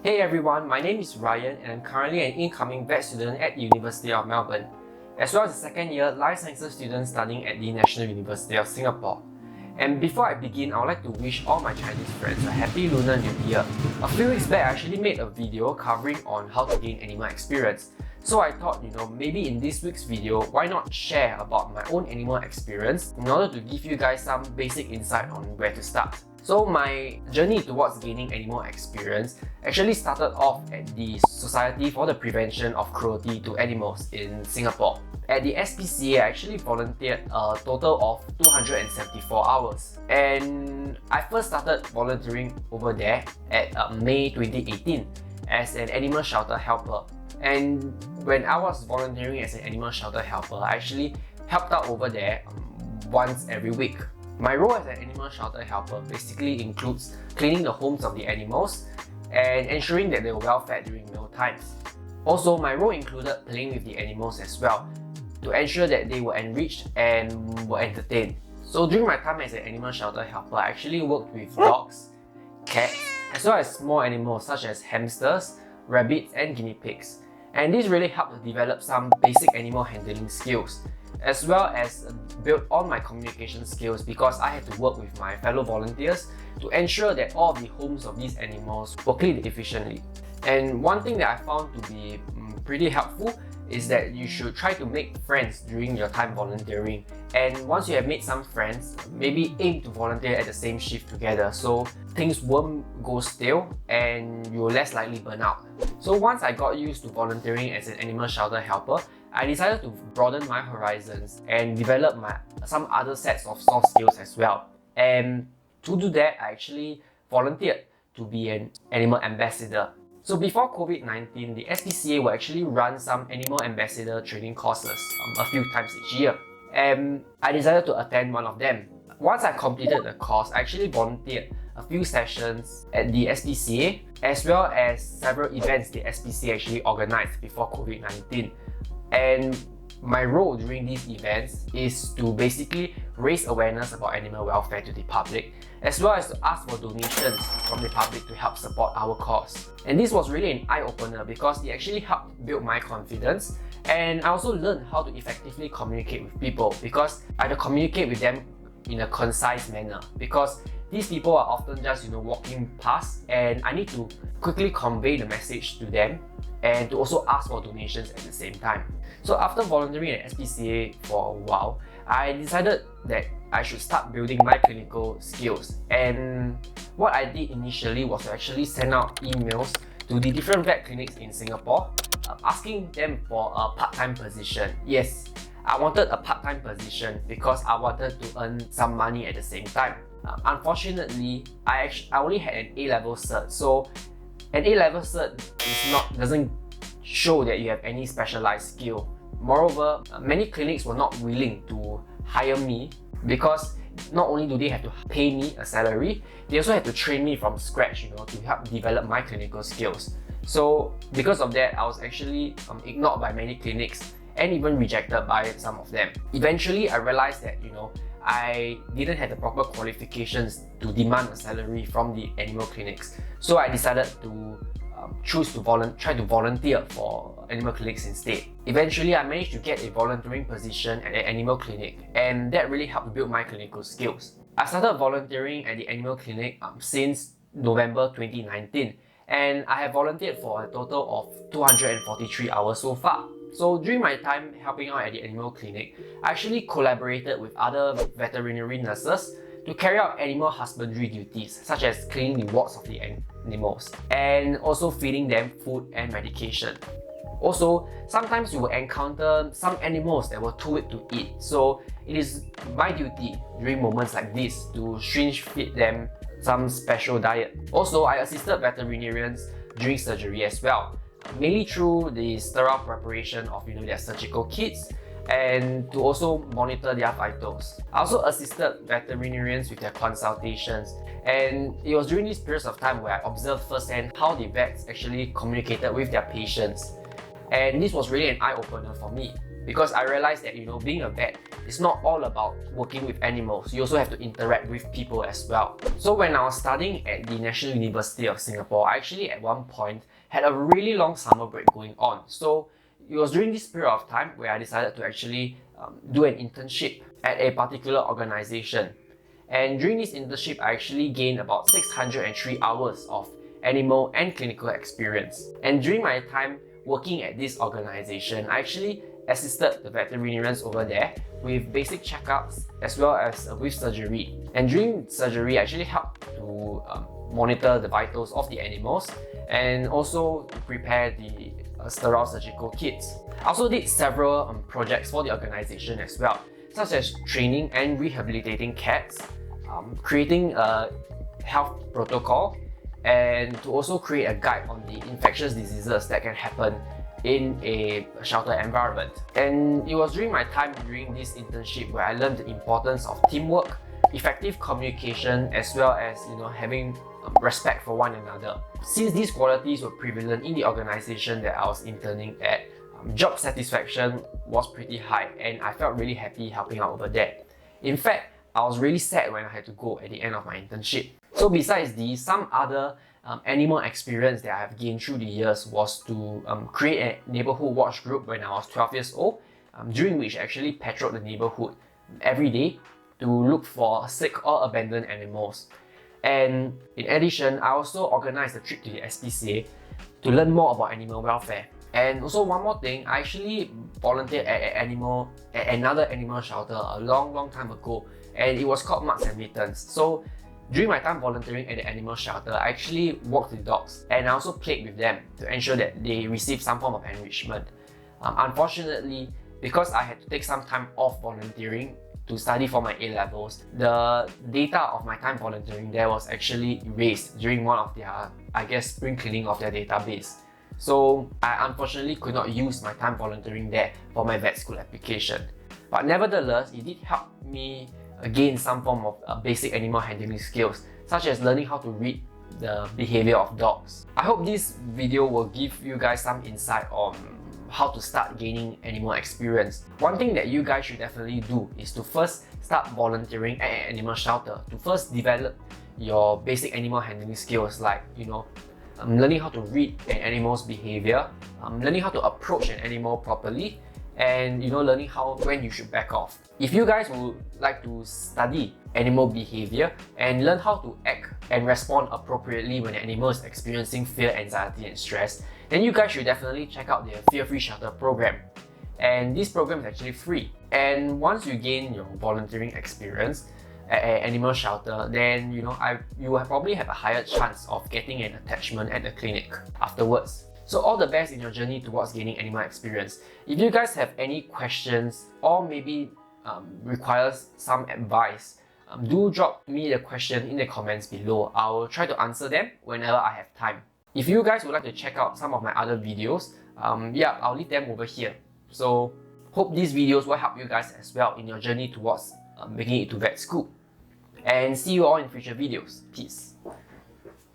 Hey everyone, my name is Ryan and I'm currently an incoming vet student at the University of Melbourne, as well as a second year life sciences student studying at the National University of Singapore. And before I begin, I would like to wish all my Chinese friends a happy Lunar New Year. A few weeks back, I actually made a video covering on how to gain animal experience. So I thought, maybe in this week's video, why not share about my own animal experience in order to give you guys some basic insight on where to start. So my journey towards gaining animal experience actually started off at the Society for the Prevention of Cruelty to Animals in Singapore. At the SPCA, I actually volunteered a total of 274 hours. And I first started volunteering over there at May 2018 as an animal shelter helper. And when I was volunteering as an animal shelter helper, I actually helped out over there once every week. My role as an animal shelter helper basically includes cleaning the homes of the animals and ensuring that they were well fed during meal times. Also, my role included playing with the animals as well to ensure that they were enriched and were entertained. So during my time as an animal shelter helper, I actually worked with dogs, cats, as well as small animals such as hamsters, rabbits and guinea pigs. And this really helped to develop some basic animal handling skills, as well as build on my communication skills because I had to work with my fellow volunteers to ensure that all of the homes of these animals were cleaned efficiently. And one thing that I found to be pretty helpful is that you should try to make friends during your time volunteering. And once you have made some friends, maybe aim to volunteer at the same shift together so things won't go stale and you're less likely burn out. So once I got used to volunteering as an animal shelter helper, I decided to broaden my horizons and develop some other sets of soft skills as well. And to do that, I actually volunteered to be an animal ambassador. So before COVID-19, the SPCA will actually run some animal ambassador training courses a few times each year. And I decided to attend one of them. Once I completed the course, I actually volunteered a few sessions at the SPCA, as well as several events the SPCA actually organized before COVID-19. And my role during these events is to basically raise awareness about animal welfare to the public, as well as to ask for donations from the public to help support our cause. And this was really an eye-opener because it actually helped build my confidence, and I also learned how to effectively communicate with people because I had to communicate with them in a concise manner because these people are often just walking past, and I need to quickly convey the message to them and to also ask for donations at the same time. So after volunteering at SPCA for a while, I decided that I should start building my clinical skills. And what I did initially was to actually send out emails to the different vet clinics in Singapore, asking them for a part-time position. Yes, I wanted a part-time position because I wanted to earn some money at the same time. Unfortunately, I only had an A-level cert, so an A-level cert doesn't show that you have any specialized skill. Moreover, many clinics were not willing to hire me because not only do they have to pay me a salary, they also have to train me from scratch, to help develop my clinical skills. So because of that, I was actually ignored by many clinics and even rejected by some of them. Eventually, I realized that I didn't have the proper qualifications to demand a salary from the animal clinics. So I decided to choose to try to volunteer for animal clinics instead. Eventually, I managed to get a volunteering position at an animal clinic, and that really helped build my clinical skills. I started volunteering at the animal clinic since November 2019, and I have volunteered for a total of 243 hours so far. So during my time helping out at the animal clinic, I actually collaborated with other veterinary nurses to carry out animal husbandry duties, such as cleaning the wards of the animals and also feeding them food and medication. Also, sometimes you will encounter some animals that were too weak to eat, so it is my duty during moments like this to syringe feed them some special diet. Also, I assisted veterinarians during surgery as well, mainly through the sterile preparation of their surgical kits and to also monitor their vitals. I also assisted veterinarians with their consultations, and it was during these periods of time where I observed firsthand how the vets actually communicated with their patients. And this was really an eye-opener for me because I realized that being a vet is not all about working with animals. You also have to interact with people as well. So when I was studying at the National University of Singapore, I actually at one point had a really long summer break going on. So it was during this period of time where I decided to actually do an internship at a particular organization. And during this internship, I actually gained about 603 hours of animal and clinical experience. And during my time working at this organization, I actually assisted the veterinarians over there with basic checkups as well as with surgery. And during surgery, I actually helped to monitor the vitals of the animals and also to prepare the sterile surgical kits. I also did several projects for the organization as well, such as training and rehabilitating cats, creating a health protocol, and to also create a guide on the infectious diseases that can happen in a shelter environment. And it was during my time during this internship where I learned the importance of teamwork, effective communication, as well as having respect for one another. Since these qualities were prevalent in the organization that I was interning at, job satisfaction was pretty high and I felt really happy helping out over there. In fact, I was really sad when I had to go at the end of my internship. So besides these, some other animal experience that I have gained through the years was to create a neighborhood watch group when I was 12 years old, during which I actually patrolled the neighborhood every day to look for sick or abandoned animals. And in addition, I also organized a trip to the SPCA to learn more about animal welfare. And also one more thing, I actually volunteered at another animal shelter a long time ago, and it was called Marks and Mittens. So during my time volunteering at the animal shelter, I actually walked with dogs and I also played with them to ensure that they receive some form of enrichment. Unfortunately, because I had to take some time off volunteering to study for my A-levels, the data of my time volunteering there was actually erased during one of their, spring cleaning of their database. So I unfortunately could not use my time volunteering there for my vet school application. But nevertheless, it did help me gain some form of basic animal handling skills, such as learning how to read the behavior of dogs. I hope this video will give you guys some insight on how to start gaining animal experience. One thing that you guys should definitely do is to first start volunteering at an animal shelter to first develop your basic animal handling skills, like learning how to read an animal's behavior, learning how to approach an animal properly, and learning when you should back off. If you guys would like to study animal behavior and learn how to act and respond appropriately when an animal is experiencing fear, anxiety, and stress, then you guys should definitely check out the Fear-Free Shelter program. And this program is actually free. And once you gain your volunteering experience at an animal shelter, then you will probably have a higher chance of getting an attachment at the clinic afterwards. So all the best in your journey towards gaining animal experience. If you guys have any questions or maybe requires some advice, do drop me the question in the comments below. I will try to answer them whenever I have time. If you guys would like to check out some of my other videos, I'll leave them over here. So hope these videos will help you guys as well in your journey towards making it to vet school. And see you all in future videos. Peace.